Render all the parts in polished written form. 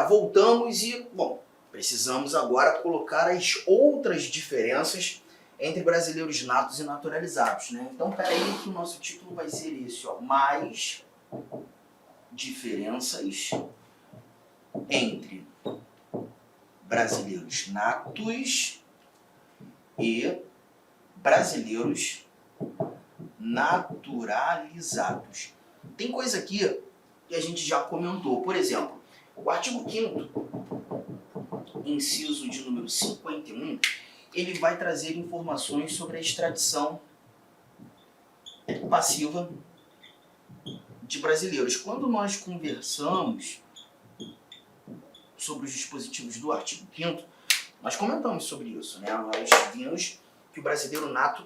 voltamos e, bom, precisamos agora colocar as outras diferenças entre brasileiros natos e naturalizados, né? Então, peraí que o nosso título vai ser esse, ó, mais diferenças entre brasileiros natos e brasileiros naturalizados. Tem coisa aqui que a gente já comentou. Por exemplo, o artigo 5º, inciso de número 51, ele vai trazer informações sobre a extradição passiva de brasileiros. Quando nós conversamos sobre os dispositivos do artigo 5º, nós comentamos sobre isso, né? Nós vimos que o brasileiro nato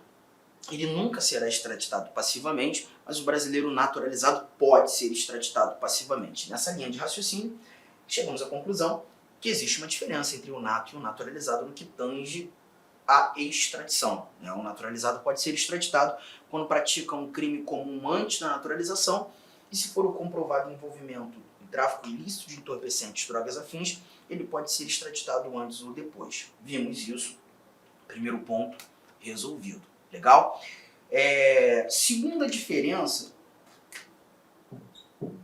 ele nunca será extraditado passivamente, mas o brasileiro naturalizado pode ser extraditado passivamente. Nessa linha de raciocínio, chegamos à conclusão que existe uma diferença entre o nato e o naturalizado no que tange a extradição, né? O naturalizado pode ser extraditado quando pratica um crime comum antes da naturalização e se for comprovado o envolvimento em tráfico ilícito de entorpecentes, drogas afins, ele pode ser extraditado antes ou depois. Vimos isso, primeiro ponto resolvido. Legal? Segunda diferença,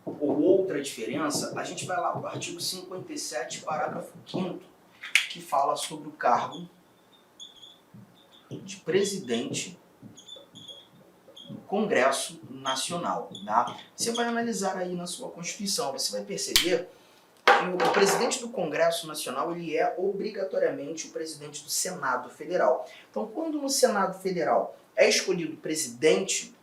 ou outra diferença, a gente vai lá para o artigo 57, parágrafo 5º, que fala sobre o cargo de presidente do Congresso Nacional. Tá? Você vai analisar aí na sua Constituição, você vai perceber que o presidente do Congresso Nacional ele é obrigatoriamente o presidente do Senado Federal. Então, quando no Senado Federal é escolhido o presidente,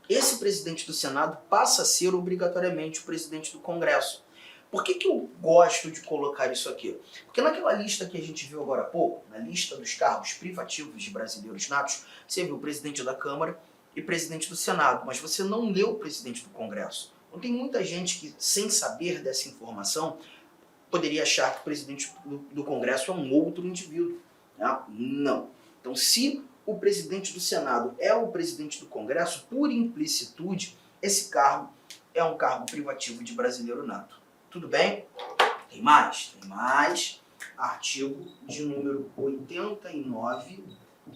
esse presidente do Senado passa a ser obrigatoriamente o presidente do Congresso. Por que eu gosto de colocar isso aqui? Porque naquela lista que a gente viu agora há pouco, na lista dos cargos privativos de brasileiros natos, você viu o presidente da Câmara e presidente do Senado, mas você não leu o presidente do Congresso. Então tem muita gente que, sem saber dessa informação, poderia achar que o presidente do Congresso é um outro indivíduo. Né? Não. Então, se o presidente do Senado é o presidente do Congresso, por implicitude, esse cargo é um cargo privativo de brasileiro nato. Tudo bem? Tem mais? Tem mais. Artigo de número 89,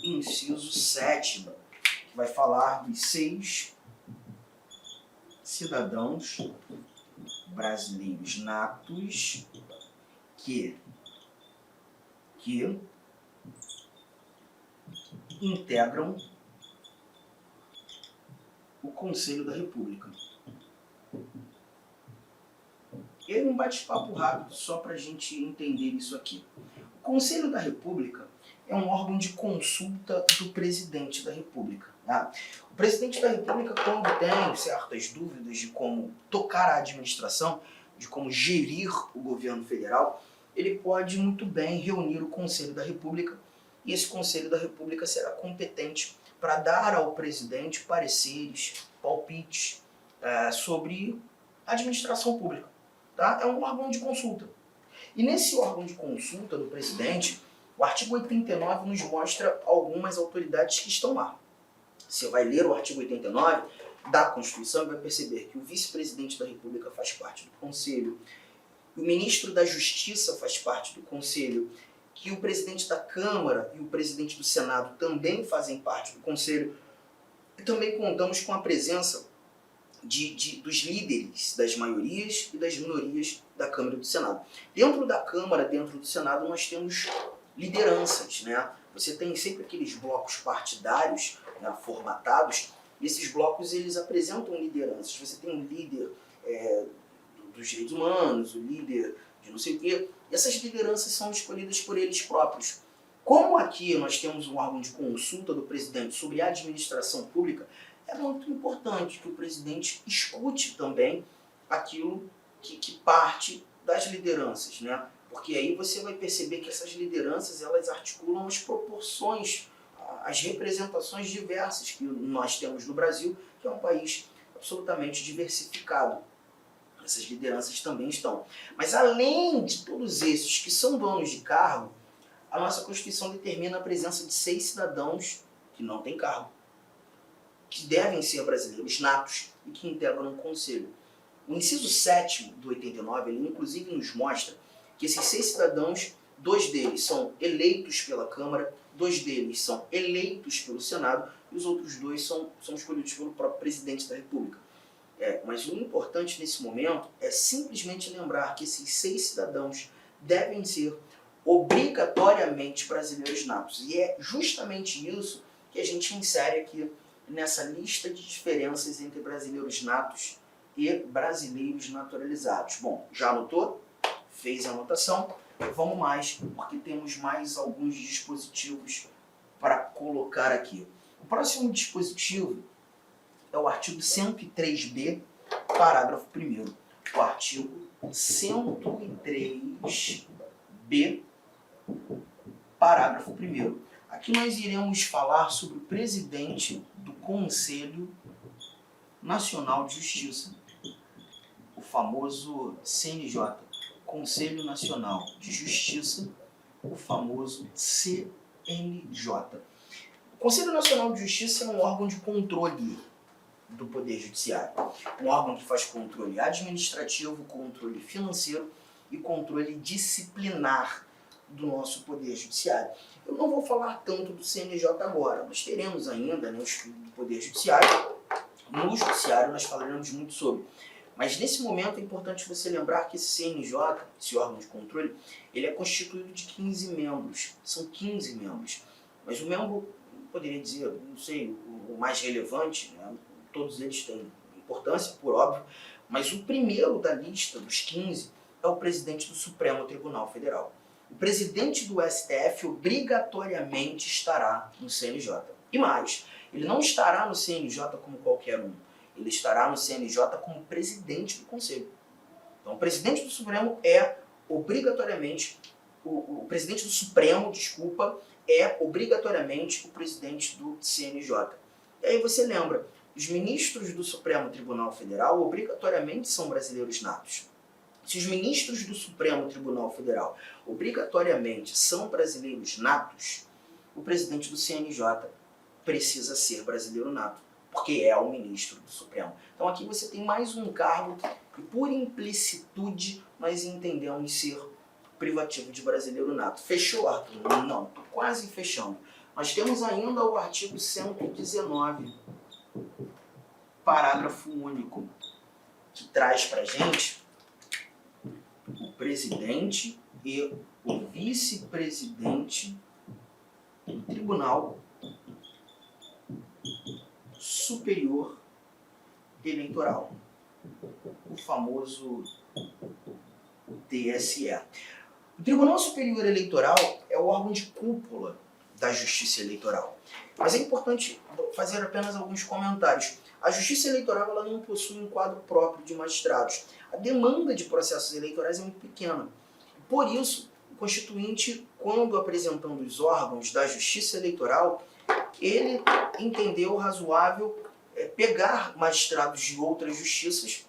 inciso 7º, que vai falar dos 6 cidadãos brasileiros natos que integram o Conselho da República. E um bate-papo rápido só para a gente entender isso aqui. O Conselho da República é um órgão de consulta do presidente da República. Tá? O presidente da República, quando tem certas dúvidas de como tocar a administração, de como gerir o governo federal, ele pode muito bem reunir o Conselho da República e esse Conselho da República será competente para dar ao presidente pareceres, palpites sobre a administração pública. Tá? É um órgão de consulta. E nesse órgão de consulta do presidente, o artigo 89 nos mostra algumas autoridades que estão lá. Você vai ler o artigo 89 da Constituição e vai perceber que o vice-presidente da República faz parte do Conselho, o ministro da Justiça faz parte do Conselho, que o presidente da Câmara e o presidente do Senado também fazem parte do Conselho. E também contamos com a presença dos líderes das maiorias e das minorias da Câmara e do Senado. Dentro da Câmara, dentro do Senado, nós temos lideranças, né? Você tem sempre aqueles blocos partidários, né, formatados, e esses blocos eles apresentam lideranças. Você tem um líder dos direitos humanos, o líder de não sei o quê, e essas lideranças são escolhidas por eles próprios. Como aqui nós temos um órgão de consulta do presidente sobre a administração pública, é muito importante que o presidente escute também aquilo que parte das lideranças, né? Porque aí você vai perceber que essas lideranças elas articulam as proporções, as representações diversas que nós temos no Brasil, que é um país absolutamente diversificado. Essas lideranças também estão. Mas além de todos esses que são donos de cargo, a nossa Constituição determina a presença de 6 cidadãos que não têm cargo, que devem ser brasileiros natos e que integram o Conselho. O inciso 7º do 89, ele inclusive nos mostra que esses 6 cidadãos, 2 deles são eleitos pela Câmara, 2 deles são eleitos pelo Senado e os outros 2 são escolhidos pelo próprio presidente da República. Mas o importante nesse momento é simplesmente lembrar que esses 6 cidadãos devem ser obrigatoriamente brasileiros natos. E é justamente isso que a gente insere aqui nessa lista de diferenças entre brasileiros natos e brasileiros naturalizados. Bom, já anotou? Fez a anotação? Vamos mais, porque temos mais alguns dispositivos para colocar aqui. O próximo dispositivo é o artigo 103b, parágrafo 1º. O artigo 103b, parágrafo 1º. Aqui nós iremos falar sobre o presidente do Conselho Nacional de Justiça, o famoso CNJ, Conselho Nacional de Justiça, o famoso CNJ. O Conselho Nacional de Justiça é um órgão de controle do Poder Judiciário. Um órgão que faz controle administrativo, controle financeiro e controle disciplinar do nosso Poder Judiciário. Eu não vou falar tanto do CNJ agora, nós teremos ainda no estudo do Poder Judiciário. No Judiciário nós falaremos muito sobre. Mas nesse momento é importante você lembrar que esse CNJ, esse órgão de controle, ele é constituído de 15 membros. São 15 membros. Mas o membro, poderia dizer, não sei, o mais relevante, né? Todos eles têm importância, por óbvio, mas o primeiro da lista dos 15 é o presidente do Supremo Tribunal Federal. O presidente do STF obrigatoriamente estará no CNJ. E mais, ele não estará no CNJ como qualquer um. Ele estará no CNJ como presidente do Conselho. Então, o presidente do Supremo é obrigatoriamente, o presidente do Supremo, é obrigatoriamente o presidente do CNJ. E aí você lembra, os ministros do Supremo Tribunal Federal obrigatoriamente são brasileiros natos. Se os ministros do Supremo Tribunal Federal obrigatoriamente são brasileiros natos, o presidente do CNJ precisa ser brasileiro nato, porque é o ministro do Supremo. Então aqui você tem mais um cargo que, por implicitude, nós entendemos ser privativo de brasileiro nato. Fechou, Arthur? Não, estou quase fechando. Nós temos ainda o artigo 119, parágrafo único, que traz para a gente o presidente e o vice-presidente do Tribunal Superior Eleitoral, o famoso TSE. O Tribunal Superior Eleitoral é o órgão de cúpula da Justiça Eleitoral. Mas é importante fazer apenas alguns comentários. A Justiça Eleitoral ela não possui um quadro próprio de magistrados. A demanda de processos eleitorais é muito pequena. Por isso, o Constituinte, quando apresentando os órgãos da Justiça Eleitoral, ele entendeu razoável pegar magistrados de outras justiças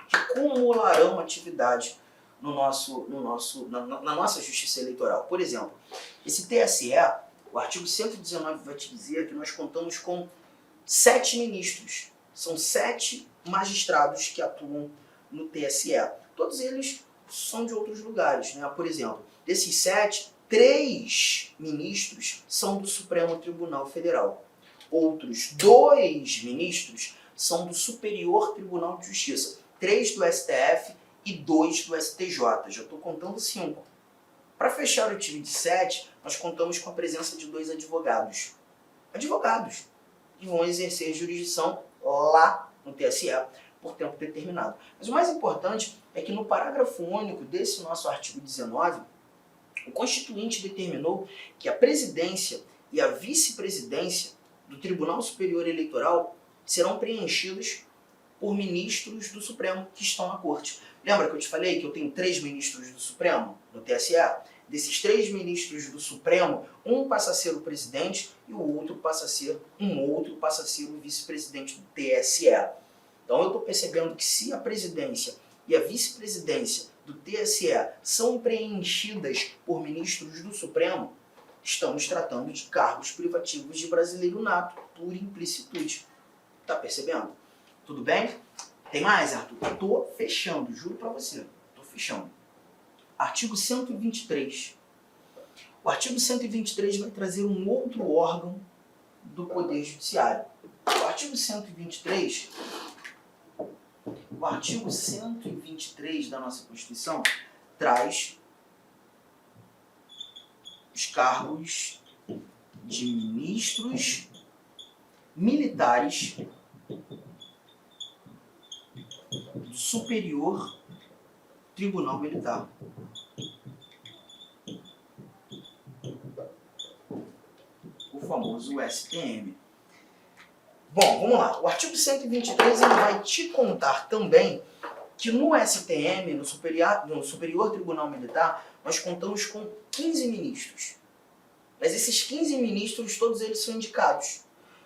que cumularão atividade na nossa Justiça Eleitoral. Por exemplo, esse TSE, o artigo 119 vai te dizer que nós contamos com 7 ministros. São 7 magistrados que atuam no TSE. Todos eles são de outros lugares, né? Por exemplo, desses 7, 3 ministros são do Supremo Tribunal Federal. Outros 2 ministros são do Superior Tribunal de Justiça. 3 do STF e 2 do STJ. Já estou contando 5. Para fechar o time de 7, nós contamos com a presença de 2 advogados. Advogados que vão exercer jurisdição lá no TSE por tempo determinado. Mas o mais importante é que no parágrafo único desse nosso artigo 19, o Constituinte determinou que a presidência e a vice-presidência do Tribunal Superior Eleitoral serão preenchidos por ministros do Supremo que estão na Corte. Lembra que eu te falei que eu tenho 3 ministros do Supremo no TSE? Desses 3 ministros do Supremo, um passa a ser o presidente e o outro passa a ser o vice-presidente do TSE. Então eu estou percebendo que se a presidência e a vice-presidência do TSE são preenchidas por ministros do Supremo, estamos tratando de cargos privativos de brasileiro nato, por implicitude. Tá percebendo? Tudo bem? Tem mais, Arthur? Tô fechando, juro pra você. Tô fechando. Artigo 123. O artigo 123 vai trazer um outro órgão do Poder Judiciário. O artigo 123 da nossa Constituição traz os cargos de ministros militares do Superior Tribunal Militar. O famoso STM. Bom, vamos lá. O artigo 123 ele vai te contar também que no STM, no Superior Tribunal Militar, nós contamos com 15 ministros. Mas esses 15 ministros, todos eles são indicados.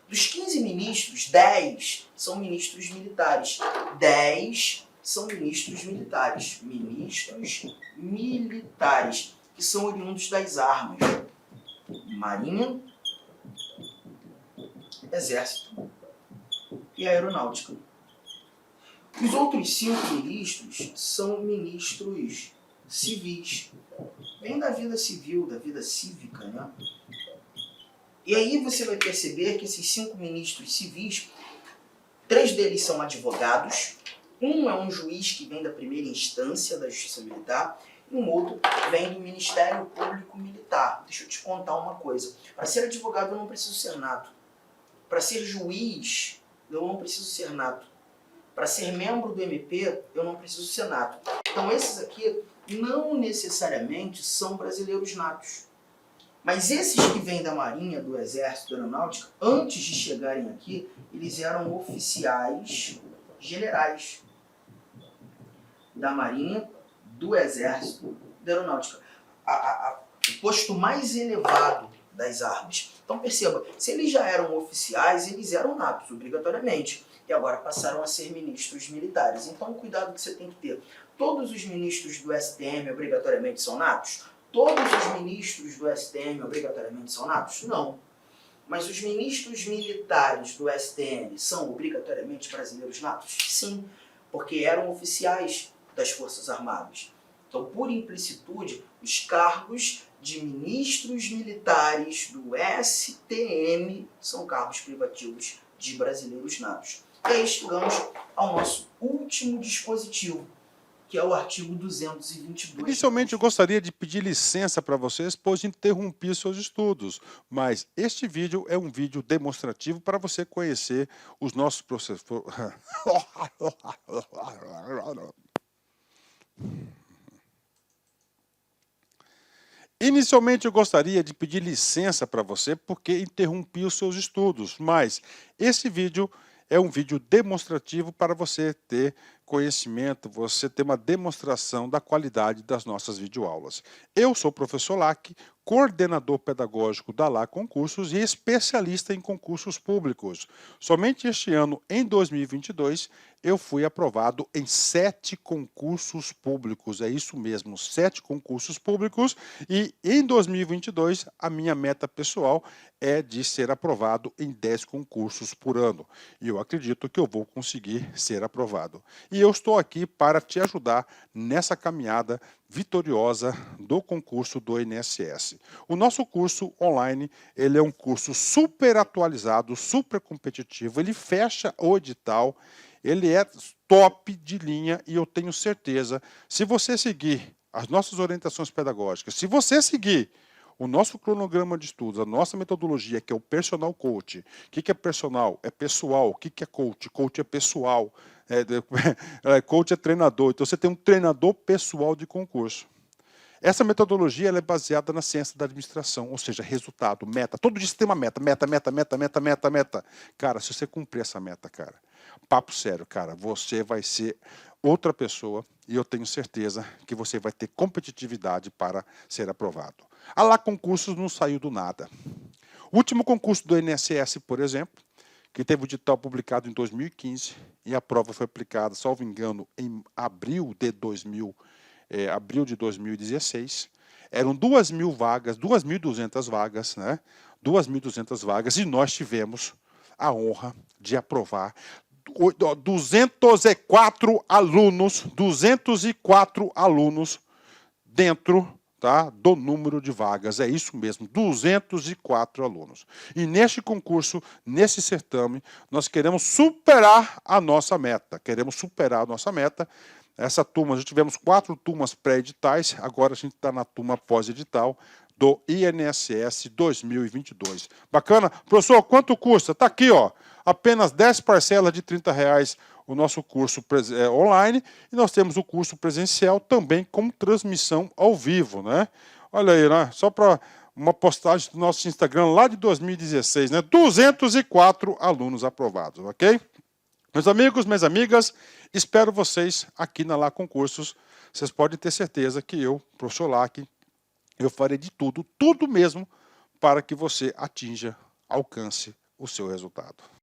Dos 15 ministros, 10 são ministros militares. 10 são ministros militares. Ministros militares, que são oriundos das armas. Marinha, Exército e Aeronáutica. Os outros 5 ministros são ministros civis. Vem da vida civil, da vida cívica, né? E aí você vai perceber que esses 5 ministros civis, 3 deles são advogados, um é um juiz que vem da primeira instância da Justiça Militar, e um outro vem do Ministério Público Militar. Deixa eu te contar uma coisa. Para ser advogado eu não preciso ser nato. Para ser juiz eu não preciso ser nato. Para ser membro do MP eu não preciso ser nato. Então esses aqui não necessariamente são brasileiros natos. Mas esses que vêm da Marinha, do Exército, da Aeronáutica, antes de chegarem aqui, eles eram oficiais generais da Marinha, do Exército, da Aeronáutica. O posto mais elevado das armas. Então perceba, se eles já eram oficiais, eles eram natos, obrigatoriamente. E agora passaram a ser ministros militares. Então, cuidado que você tem que ter. Todos os ministros do STM obrigatoriamente são natos? Todos os ministros do STM obrigatoriamente são natos? Não. Mas os ministros militares do STM são obrigatoriamente brasileiros natos? Sim, porque eram oficiais das Forças Armadas. Então, por implicitude, os cargos de ministros militares do STM são cargos privativos de brasileiros natos. E aí chegamos ao nosso último dispositivo, que é o artigo 222. Inicialmente, eu gostaria de pedir licença para vocês, pois interrompi seus estudos, mas este vídeo é um vídeo demonstrativo para você conhecer os nossos processos. Inicialmente, eu gostaria de pedir licença para você, porque interrompi os seus estudos, mas esse vídeo é um vídeo demonstrativo para você ter conhecimento, você ter uma demonstração da qualidade das nossas videoaulas. Eu sou o professor Lac, coordenador pedagógico da LA Concursos e especialista em concursos públicos. Somente este ano, em 2022, eu fui aprovado em 7 concursos públicos. É isso mesmo, 7 concursos públicos. E em 2022, a minha meta pessoal é de ser aprovado em 10 concursos por ano. E eu acredito que eu vou conseguir ser aprovado. E eu estou aqui para te ajudar nessa caminhada vitoriosa do concurso do INSS. O nosso curso online, ele é um curso super atualizado, super competitivo, ele fecha o edital, ele é top de linha e eu tenho certeza, se você seguir as nossas orientações pedagógicas, se você seguir o nosso cronograma de estudos, a nossa metodologia, que é o Personal Coach. O que é personal? É pessoal. O que é coach? Coach é pessoal. Coach é treinador. Então, você tem um treinador pessoal de concurso. Essa metodologia ela é baseada na ciência da administração, ou seja, resultado, meta. Todo dia você tem uma meta, meta. Cara, se você cumprir essa meta, cara, papo sério, cara, você vai ser outra pessoa e eu tenho certeza que você vai ter competitividade para ser aprovado. A LA Concursos não saiu do nada. O último concurso do INSS, por exemplo, que teve o edital publicado em 2015 e a prova foi aplicada, salvo engano, em abril de 2016, eram 2.000 vagas, 2.200 vagas, né? 2.200 vagas, e nós tivemos a honra de aprovar 204 alunos dentro, tá, do número de vagas. É isso mesmo, 204 alunos. E neste concurso, nesse certame, nós queremos superar a nossa meta. Queremos superar a nossa meta. Essa turma, já tivemos 4 turmas pré-editais, agora a gente está na turma pós-edital do INSS 2022. Bacana? Professor, quanto custa? Está aqui, ó, apenas 10 parcelas de R$30 o nosso curso online, e nós temos o curso presencial também com transmissão ao vivo, né? Olha aí, né? Só para uma postagem do nosso Instagram lá de 2016, né? 204 alunos aprovados, ok? Meus amigos, minhas amigas, espero vocês aqui na Lá Concursos. Vocês podem ter certeza que eu, professor Lac, eu farei de tudo, tudo mesmo, para que você atinja, alcance o seu resultado.